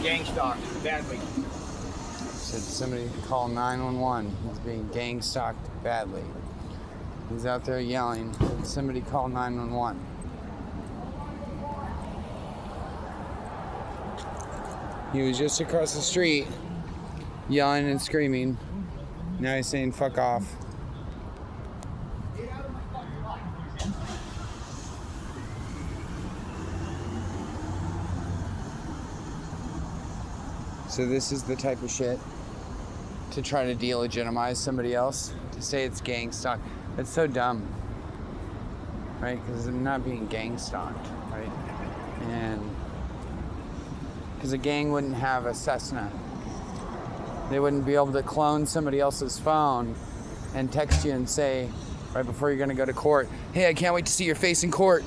gang stalked badly. Said somebody call 911. He's being gang stalked badly. He's out there yelling. Somebody call 911. He was just across the street yelling and screaming. Now he's saying fuck off. So this is the type of shit to try to delegitimize somebody else, to say it's gang stalk. It's so dumb, right? Because I'm not being gang stalked, right? And because a gang wouldn't have a Cessna. They wouldn't be able to clone somebody else's phone and text you and say, right before you're gonna go to court, hey, I can't wait to see your face in court.